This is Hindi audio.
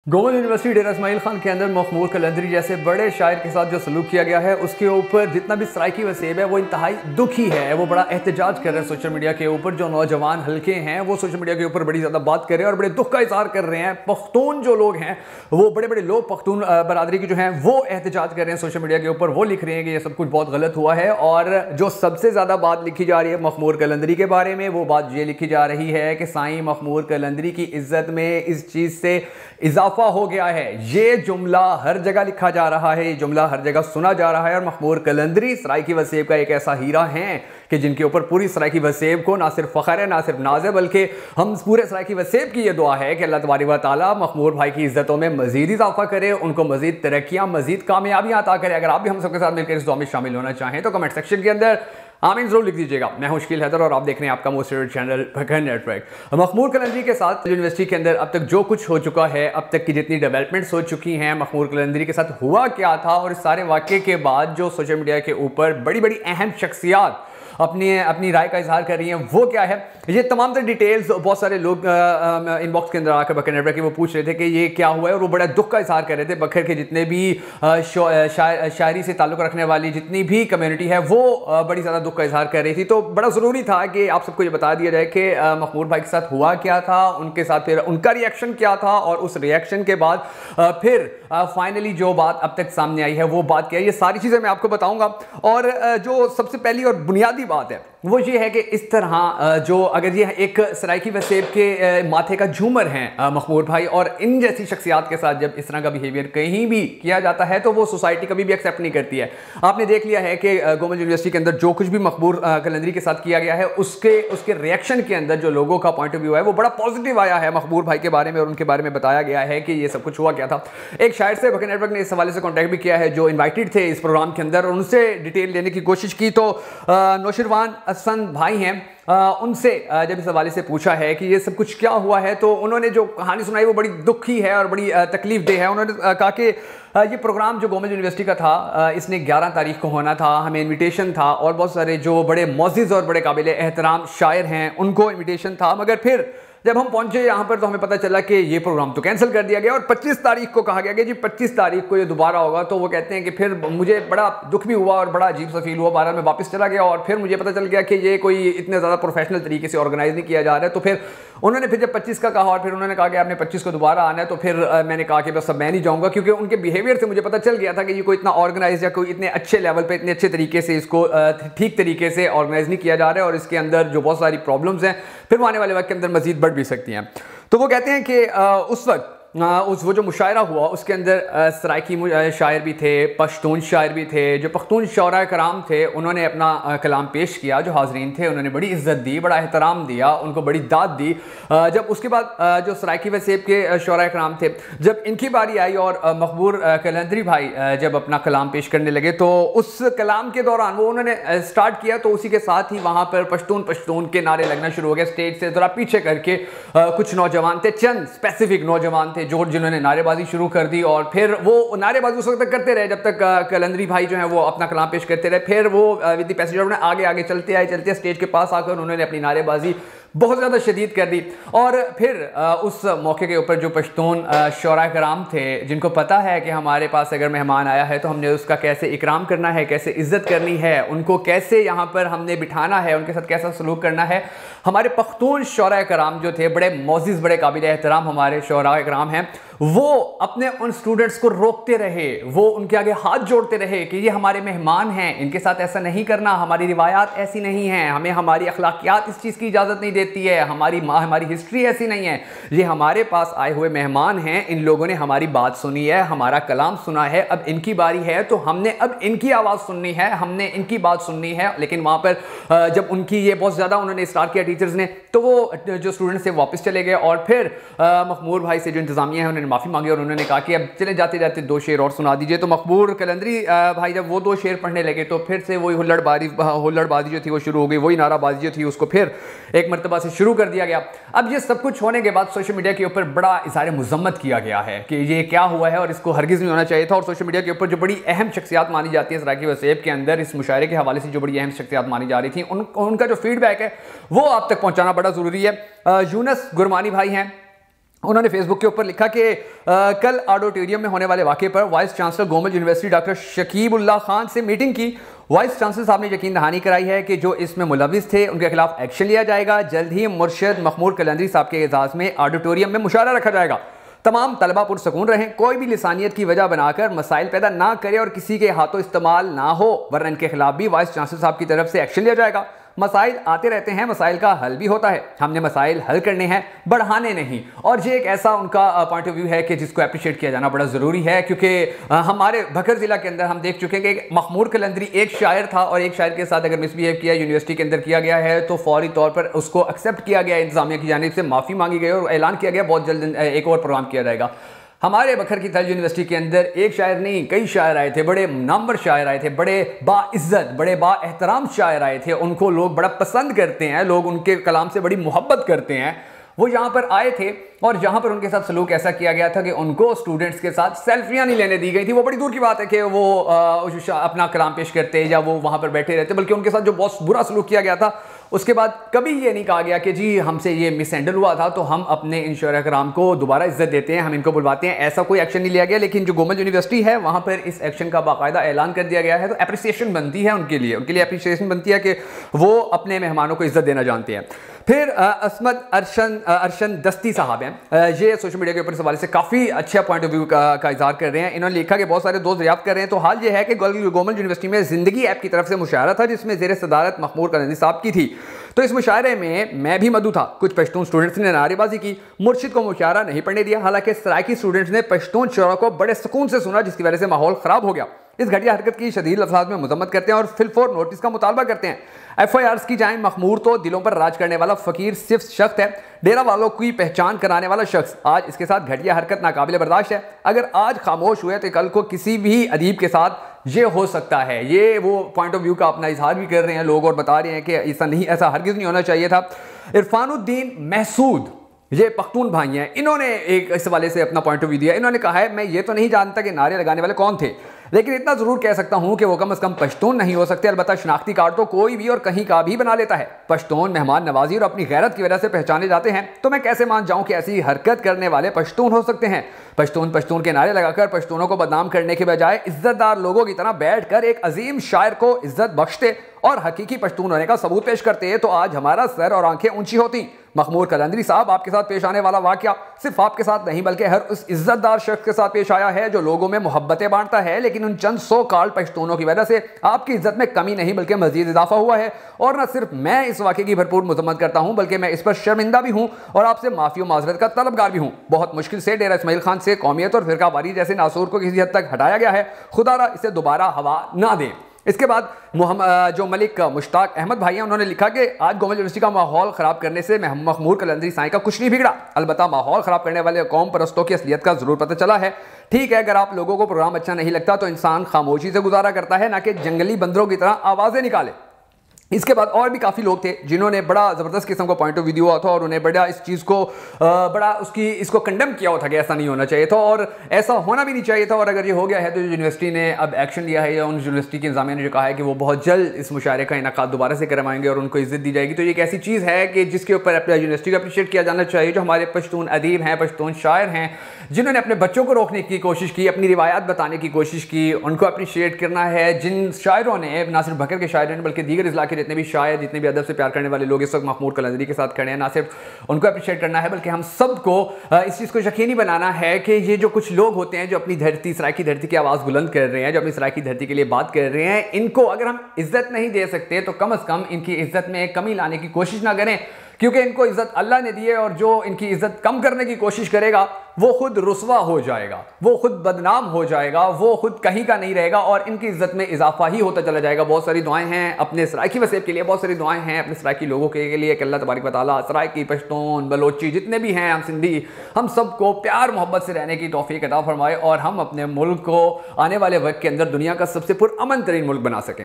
गोवा यूनिवर्सिटी डेरा इस्माइल खान के अंदर मखमूर कलंदरी जैसे बड़े शायर के साथ जो सलूक किया गया है उसके ऊपर जितना भी सराइकी वसेब है वो इंतहाई दुखी है। वो बड़ा एहतजाज कर रहे हैं सोशल मीडिया के ऊपर। जो नौजवान हल्के हैं वो सोशल मीडिया के ऊपर बड़ी ज़्यादा बात कर रहे हैं और बड़े दुख का इजहार कर रहे हैं। पख्तून जो लोग हैं वो बड़े बड़े लोग पख्तून बरादरी के जो हैं वो एहतजाज कर रहे हैं सोशल मीडिया के ऊपर। वो लिख रहे हैं कि ये सब कुछ बहुत गलत हुआ है। और जो सबसे ज़्यादा बात लिखी जा रही है मखमूर कलंदरी के बारे में वो बात ये लिखी जा रही है कि साईं मखमूर कलंदरी की इज्जत में इस चीज़ से इजाफा हो गया है। ये जुमला हर जगह लिखा जा रहा है, ये जुमला हर जगह सुना जा रहा है। और मखमूर कलंदरी सराइकी वसेब का एक ऐसा हीरा है कि जिनके ऊपर पूरी सराइकी वसेब को ना सिर्फ फ़ख्र है ना सिर्फ नाज है, बल्कि हम पूरे सराइकी वसेब की ये दुआ है कि अल्लाह तबारक व तआला मखमूर भाई की इज्जतों में मजीद इजाफा करे, उनको मजीद तरक्कियाँ मजीद कामयाबियाँ अता करे। अगर आप भी हम सबके साथ मिलकर इस दुआ में शामिल होना चाहें तो कमेंट सेक्शन के अंदर आमीन जरूर लिख दीजिएगा। मैं हूं शकील हैदर और आप देख रहे हैं आपका most favourite channel Fakhar network. Makhmoor Qalandari के साथ यूनिवर्सिटी के अंदर अब तक जो कुछ हो चुका है, अब तक की जितनी डेवलपमेंट्स हो चुकी हैं, मखमूर कलंदरी के साथ हुआ क्या था और इस सारे वाक़े के बाद जो सोशल मीडिया के ऊपर बड़ी बड़ी अहम शख्सियात अपनी राय का इजहार कर रही हैं वो क्या है, ये तमाम तरह डिटेल्स बहुत सारे लोग इनबॉक्स के अंदर आकर बकर नेटवर्क के वो पूछ रहे थे कि ये क्या हुआ है और वो बड़ा दुख का इजहार कर रहे थे। बकर के जितने भी शायरी से ताल्लुक़ रखने वाली जितनी भी कम्युनिटी है वो बड़ी ज़्यादा दुख का इजहार कर रही थी। तो बड़ा ज़रूरी था कि आप सबको ये बता दिया जाए कि मखमूर भाई के साथ हुआ क्या था, उनके साथ फिर उनका रिएक्शन क्या था और उस रिएक्शन के बाद फिर फाइनली जो बात अब तक सामने आई है वो बात क्या है, ये सारी चीज़ें मैं आपको बताऊँगा। और जो सबसे पहली और बुनियादी बात है वो ये है कि इस तरह जो अगर ये एक सराइकी वसेब के माथे का झूमर हैं मखमूर भाई, और इन जैसी शख्सियात के साथ जब इस तरह का बिहेवियर कहीं भी किया जाता है तो वो सोसाइटी कभी भी एक्सेप्ट नहीं करती है। आपने देख लिया है कि गोवा यूनिवर्सिटी के अंदर जो कुछ भी मखमूर कलंदरी के साथ किया गया है उसके रिएक्शन के अंदर जो लोगों का पॉइंट ऑफ व्यू है वो बड़ा पॉजिटिव आया है मखमूर भाई के बारे में और उनके बारे में बताया गया है कि ये सब कुछ हुआ क्या था। एक शायर से बकर नेटवर्क ने इस हवाले से कॉन्टैक्ट भी किया है जो इन्वाइटेड थे इस प्रोग्राम के अंदर और उनसे डिटेल लेने की कोशिश की। तो नौशरवान हसन भाई हैं, उनसे जब इस हवाले से पूछा है कि ये सब कुछ क्या हुआ है तो उन्होंने जो कहानी सुनाई वो बड़ी दुखी है और बड़ी तकलीफ दे है। उन्होंने कहा कि ये प्रोग्राम जो गवर्नमेंट यूनिवर्सिटी का था इसने 11 तारीख को होना था, हमें इनविटेशन था और बहुत सारे जो बड़े मोअज़्ज़िज़ और बड़े काबिल एहतराम शायर हैं उनको इनविटेशन था, मगर फिर जब हम पहुंचे यहाँ पर तो हमें पता चला कि ये प्रोग्राम तो कैंसिल कर दिया गया और 25 तारीख को कहा गया कि जी 25 तारीख को ये दोबारा होगा। तो वो कहते हैं कि फिर मुझे बड़ा दुख भी हुआ और बड़ा अजीब सा फील हुआ। 12 में वापस चला गया और फिर मुझे पता चल गया कि ये कोई इतने ज़्यादा प्रोफेशनल तरीके से ऑर्गेनाइज नहीं किया जा रहा है। तो फिर उन्होंने फिर जब 25 का कहा और फिर उन्होंने कहा कि आपने 25 को दोबारा आना है, तो फिर मैंने कहा कि बस अब मैं नहीं जाऊँगा, क्योंकि उनके बिहेवियर से मुझे पता चल गया था कि ये कोई इतना ऑर्गेनाइज या कोई इतने अच्छे लेवल पर इतने अच्छे तरीके से इसको ठीक तरीके से ऑर्गेनाइज नहीं किया जा रहा है और इसके अंदर जो बहुत सारी प्रॉब्लम्स हैं फिर वो आने वाले वक्त के अंदर मजीद बढ़ भी सकती हैं। तो वो कहते हैं कि उस वक्त वो जो मुशायरा हुआ उसके अंदर सराइकी शायर भी थे, पश्तून शायर भी थे। जो पख्तून शौरा कराम थे उन्होंने अपना कलाम पेश किया, जो हाजरीन थे उन्होंने बड़ी इज्जत दी, बड़ा एहतराम दिया, उनको बड़ी दाद दी। जब उसके बाद जो सराइकी वसेब के शौरा कराम थे जब इनकी बारी आई और मखमूर कलंदरी भाई जब अपना कलाम पेश करने लगे तो उस कलाम के दौरान वो उन्होंने स्टार्ट किया तो उसी के साथ ही वहाँ पर पश्तून के नारे लगना शुरू हो गए। स्टेज से ज़रा पीछे करके कुछ नौजवान थे, चंद स्पेसिफिक नौजवान थे जो जिन्होंने नारेबाजी शुरू कर दी और फिर वो नारेबाजी उस वक्त तक करते रहे जब तक कलंदरी भाई जो है वो अपना कलाम पेश करते रहे। फिर वो विद द पैसेंजर उन्होंने आगे आगे चलते स्टेज के पास आकर उन्होंने अपनी नारेबाजी बहुत ज़्यादा शदीद कर दी। और फिर उस मौके के ऊपर जो पश्तून शौरा कराम थे जिनको पता है कि हमारे पास अगर मेहमान आया है तो हमने उसका कैसे इकराम करना है, कैसे इज्जत करनी है, उनको कैसे यहाँ पर हमने बिठाना है, उनके साथ कैसा सलूक करना है, हमारे पख्तून शौरा कराम जो थे बड़े मोअज़्ज़िज़ बड़े काबिल एहतराम हमारे शौरा कराम हैं, वो अपने उन स्टूडेंट्स को रोकते रहे, वो उनके आगे हाथ जोड़ते रहे कि ये हमारे मेहमान हैं, इनके साथ ऐसा नहीं करना, हमारी रिवायात ऐसी नहीं हैं, हमें हमारी अखलाकियात इस चीज़ की इजाज़त नहीं देती है, हमारी हिस्ट्री ऐसी नहीं है, ये हमारे पास आए हुए मेहमान हैं, इन लोगों ने हमारी बात सुनी है, हमारा कलाम सुना है, अब इनकी बारी है तो हमने अब इनकी आवाज़ सुननी है, हमने इनकी बात सुननी है। लेकिन वहाँ पर जब उनकी ये बहुत ज़्यादा उन्होंने स्टार्ट किया टीचर्स ने तो वो जो स्टूडेंट्स थे वापस चले गए और फिर मखमूर भाई से जो इंतज़ामिया है उन्होंने माफ़ी मांगी और उन्होंने कहा कि अब चले जाते जाते 2 शेर और सुना दीजिए। तो मखमूर कलंदरी भाई जब वो 2 शेर पढ़ने लगे तो फिर से वही हुल्लड़बाजी जो थी वो शुरू हो गई, वही नाराबाजी जो थी उसको फिर एक मरतबा से शुरू कर दिया गया। अब ये सब कुछ होने के बाद सोशल मीडिया के ऊपर बड़ा इज़हार मुज़म्मत किया गया है कि ये क्या हुआ है और इसको हरगिज़ नहीं होना चाहिए था। और सोशल मीडिया के ऊपर जो बड़ी अहम शख्सियात मानी जाती है सराइकी वसेब के अंदर इस मुशायरे के हवाले से जो बड़ी अहम शख्सियात मानी जा रही थी उनका जो फीडबैक है वो आप तक पहुँचाना बड़ा ज़रूरी है। यूनस गुरमानी भाई हैं, उन्होंने फेसबुक के ऊपर लिखा कि कल ऑडिटोरियम में होने वाले वाक़े पर vice chancellor Gomal university doctor Shakibullah Khan से मीटिंग की। वाइस चांसलर साहब ने यकीन दहानी कराई है कि जो इसमें मुलविस थे उनके खिलाफ एक्शन लिया जाएगा। जल्द ही मुर्शद मखमूर कलंदरी साहब के एजाज़ में ऑडिटोरियम में मुशावरा रखा जाएगा। तमाम तलबा पुरसकून रहें, कोई भी लिसानियत की वजह बनाकर मसाइल पैदा ना करे और किसी के हाथों इस्तेमाल ना हो, वरना इनके खिलाफ भी वाइस चांसलर साहब की तरफ से एक्शन लिया जाएगा। मसाइल आते रहते हैं, मसाइल का हल भी होता है, हमने मसाइल हल करने हैं, बढ़ाने नहीं। और ये एक ऐसा उनका पॉइंट ऑफ व्यू है कि जिसको अप्रिशिएट किया जाना बड़ा ज़रूरी है, क्योंकि हमारे बकर ज़िला के अंदर हम देख चुके हैं कि मखमूर कलंदरी एक शायर था और एक शायर के साथ अगर मिसबिहेव किया यूनिवर्सिटी के अंदर किया गया है तो फौरी तौर पर उसको एक्सेप्ट किया गया, इंतजामिया की जानिब से माफ़ी मांगी गई और ऐलान किया गया बहुत जल्द एक और प्रोग्राम किया जाएगा। हमारे बखर की तर्ज यूनिवर्सिटी के अंदर एक शायर नहीं कई शायर आए थे, बड़े नामवर शायर आए थे, बड़े बाइज्जत बड़े बाएहतराम शायर आए थे। उनको लोग बड़ा पसंद करते हैं, लोग उनके कलाम से बड़ी मोहब्बत करते हैं। वो यहाँ पर आए थे और यहाँ पर उनके साथ सलूक ऐसा किया गया था कि उनको स्टूडेंट्स के साथ सेल्फियाँ नहीं लेने दी गई थी। वो बड़ी दूर की बात है कि वो अपना कलाम पेश करते या वो वहाँ पर बैठे रहते, बल्कि उनके साथ जो बहुत बुरा सलूक किया गया था उसके बाद कभी ये नहीं कहा गया कि जी हमसे ये मिसहैंडल हुआ था तो हम अपने इन शोरा कराम को दोबारा इज्जत देते हैं, हम इनको बुलवाते हैं। ऐसा कोई एक्शन नहीं लिया गया। लेकिन जो गोमल यूनिवर्सिटी है वहाँ पर इस एक्शन का बाकायदा ऐलान कर दिया गया है, तो अप्रिसिएशन बनती है उनके लिए अप्रिसिएशन बनती है कि वो अपने मेहमानों को इज्जत देना जानते हैं। फिर असमद अरशन दस्ती साहब हैं, ये सोशल मीडिया के ऊपर इस हवाले से काफ़ी अच्छा पॉइंट ऑफ व्यू का इज़हार कर रहे हैं। इन्होंने लिखा कि बहुत सारे दोस्त दरियाफ्त कर रहे हैं। तो हाल ये है कि गोमल यूनिवर्सिटी में ज़िंदगी ऐप की तरफ से मुशायरा था जिसमें ज़ेर सदारत मखमूर कलंदरी साहब की थी। तो इस मुशायरे में मैं भी मदऊ था। कुछ पश्तून स्टूडेंट्स ने नारेबाजी की, मुर्शिद को मुशायरा नहीं पढ़ने दिया। हालांकि सराइकी स्टूडेंट्स ने पश्तून शोरा को बड़े सुकून से सुना, जिसकी वजह से माहौल ख़राब हो गया। इस घटिया हरकत की शदीद लफ्ज़ात में मजम्मत करते हैं और फिलफोर नोटिस का मुतालबा करते हैं। FIRs की जाए। मखमूर तो दिलों पर राज करने वाला फ़कीर सिर्फ शख्स है, डेरा वालों की पहचान कराने वाला शख्स। आज इसके साथ घटिया हरकत नाकाबिल बर्दाश्त है। अगर आज खामोश हुए तो कल को किसी भी अदीब के साथ ये हो सकता है। ये वो पॉइंट ऑफ व्यू का अपना इजहार भी कर रहे हैं लोग और बता रहे हैं कि ऐसा हरगिज़ नहीं होना चाहिए था। इरफानुद्दीन महसूद, ये पख्तून भाई हैं, इन्होंने एक इस हवाले से अपना पॉइंट ऑफ व्यू दिया। इन्होंने कहा है मैं ये तो नहीं जानता कि नारे लगाने वाले कौन थे, लेकिन इतना ज़रूर कह सकता हूँ कि वो कम से कम पश्तून नहीं हो सकते। अलबत्ता शनाख्ती कार्ड तो कोई भी और कहीं का भी बना लेता है। पश्तून मेहमान नवाजी और अपनी गैरत की वजह से पहचाने जाते हैं, तो मैं कैसे मान जाऊँ कि ऐसी हरकत करने वाले पश्तून हो सकते हैं। पश्तून के नारे लगाकर पश्तूनों को बदनाम करने के बजाय इज्जतदार लोगों की तरह बैठकर एक अजीम शायर को इज्जत बख्शते और हकीकी पश्तून होने का सबूत पेश करते तो आज हमारा सर और आंखें ऊंची होती। मखमूर कलंदरी साहब, आपके साथ पेश आने वाला वाकया सिर्फ आपके साथ नहीं बल्कि हर उस इज्जतदार शख्स के साथ पेश आया है जो लोगों में मोहब्बतें बांटता है, लेकिन उन चंद सो कॉल्ड पश्तूनों की वजह से आपकी इज्जत में कमी नहीं बल्कि मजीद इजाफा हुआ है। और न सिर्फ मैं इस वाकये की भरपूर मजम्मत करता हूँ बल्कि मैं इस पर शर्मिंदा भी हूँ और आपसे माफी और माजरत का तलबगार भी हूँ। बहुत मुश्किल से डेरा इस्माइल खान से कौमियत और फिरकावारी जैसे नासूर को किसी हद तक हटाया गया है। खुदारा इसे दोबारा हवा ना दें। इसके बाद जो मलिक मुश्ताक अहमद भाई हैं, उन्होंने लिखा कि आज गोमल यूनिवर्सिटी का माहौल ख़राब करने से मखमूर कलंदरी साईं का कुछ नहीं बिगड़ा। अलबत्ता माहौल ख़राब करने वाले कौम परस्तों की असलियत का ज़रूर पता चला है। ठीक है, अगर आप लोगों को प्रोग्राम अच्छा नहीं लगता तो इंसान खामोशी से गुजारा करता है, ना कि जंगली बंदरों की तरह आवाज़ें निकाले। इसके बाद और भी काफ़ी लोग थे जिन्होंने बड़ा ज़बरदस्त किस्म का पॉइंट ऑफ व्यू दिया था और उन्हें बड़ा इस चीज़ को इसको कंडेम किया हुआ था कि ऐसा नहीं होना चाहिए था और ऐसा होना भी नहीं चाहिए था। और अगर ये हो गया है तो यूनिवर्सिटी ने अब एक्शन लिया है या उन यूनिवर्सिटी के इंतजामिया ने जो कहा है कि वो बहुत जल्द इस मुशायरे का इनेकाद दोबारा से करवाएंगे और उनको इज्जत दी जाएगी। तो ये एक ऐसी चीज़ है कि जिसके ऊपर यूनिवर्सिटी को अप्रिशिएट किया जाना चाहिए। जो हमारे पश्तून अदीब हैं, पश्तून शायर हैं, जिन्होंने अपने बच्चों को रोकने की कोशिश की, अपनी रिवायात बताने की कोशिश की, उनको अप्रिशिएट करना है। जिन शायरों ने, ना सिर्फ बकर के शायरों ने बल्कि दीगर इज़्ला के जितने भी शायर, जितने भी अदब से प्यार करने वाले लोग इस वक्त मखमूर कलंदरी के साथ खड़े हैं, ना सिर्फ उनको अप्रिशिएट करना है बल्कि हम सबको इस चीज़ को यकीनी बनाना है कि ये जो कुछ लोग होते हैं जो अपनी धरती, सराइकी धरती की आवाज़ बुलंद कर रहे हैं, जो अपनी सराइकी धरती के लिए बात कर रहे हैं, इनको अगर हम इज्जत नहीं दे सकते तो कम से कम इनकी इज्जत में कमी लाने की कोशिश ना करें, क्योंकि इनको इज्जत अल्लाह ने दी है और जो इनकी इज्जत कम करने की कोशिश करेगा वो खुद रुसवा हो जाएगा, वो खुद बदनाम हो जाएगा, वो खुद कहीं का नहीं रहेगा और इनकी इज्जत में इजाफा ही होता चला जाएगा। बहुत सारी दुआएं हैं अपने सराइकी वसेब के लिए, बहुत सारी दुआएं हैं अपने सराइकी लोगों के लिए कि अल्लाह तबारक व तआला सराइकी, पश्तून, बलोची जितने भी हैं, हम सिंधी, हम सबको प्यार मोहब्बत से रहने की तौफीक अता फरमाए और हम अपने मुल्क को आने वाले वक्त के अंदर दुनिया का सबसे पुरअमन तरीन मुल्क बना सकें।